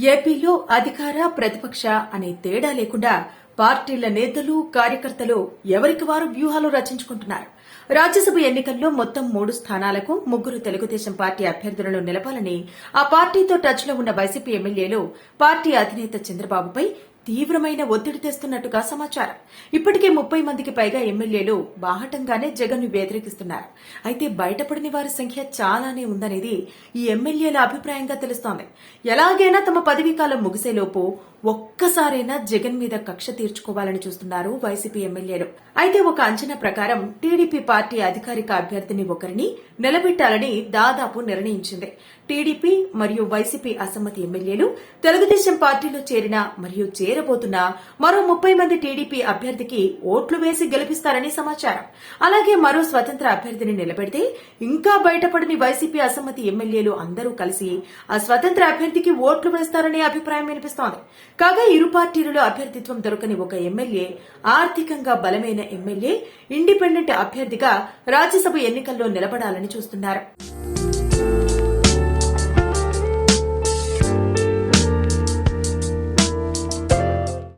ఏపీలో అధికార ప్రతిపక్ష అనే తేడా లేకుండా పార్టీల నేతలు కార్యకర్తలు ఎవరికి వారు వ్యూహాలు రచించుకుంటున్నారు. రాజ్యసభ ఎన్నికల్లో మొత్తం 3 స్థానాలకు 3 తెలుగుదేశం పార్టీ అభ్యర్థులను నిలపాలని ఆ పార్టీతో టచ్ లో ఉన్న వైసీపీ ఎమ్మెల్యేలు పార్టీ అధినేత చంద్రబాబుపై తీవ్రమైన ఒత్తిడి తెస్తున్నట్టుగా సమాచారం. ఇప్పటికే 30 మందికి పైగా ఎమ్మెల్యేలు బాహటంగానే జగన్ ను వ్యతిరేకిస్తున్నారు. అయితే బయటపడని వారి సంఖ్య చాలానే ఉందనేది ఈ ఎమ్మెల్యేల అభిప్రాయంగా తెలుస్తోంది. ఎలాగైనా తమ పదవీకాలం ముగిసేలోపు ఒక్కసారైనా జగన్ మీద కక్ష తీర్చుకోవాలని చూస్తున్నారు వైసీపీ ఎమ్మెల్యేలు. అయితే ఒక అంచనా ప్రకారం టీడీపీ పార్టీ అధికారిక అభ్యర్థిని ఒకరిని నిలబెట్టాలని దాదాపు నిర్ణయించింది. టీడీపీ మరియు వైసీపీ అసమ్మతి ఎమ్మెల్యేలు తెలుగుదేశం పార్టీలో చేరిన మరియు చేరబోతున్న మరో 30 మంది టీడీపీ అభ్యర్థికి ఓట్లు వేసి గెలిపిస్తారని సమాచారం. అలాగే మరో స్వతంత్ర అభ్యర్థిని నిలబెడితే ఇంకా బయటపడని వైసీపీ అసమ్మతి ఎమ్మెల్యేలు అందరూ కలిసి ఆ స్వతంత్ర అభ్యర్థికి ఓట్లు వేస్తారనే అభిప్రాయం వినిపిస్తోంది. కాగా ఇరు పార్టీలలో అభ్యర్థిత్వం దొరకని ఒక ఎమ్మెల్యే, ఆర్థికంగా బలమైన ఎమ్మెల్యే ఇండిపెండెంట్ అభ్యర్థిగా రాజ్యసభ ఎన్నికల్లో నిలబడాలని చూస్తున్నారు.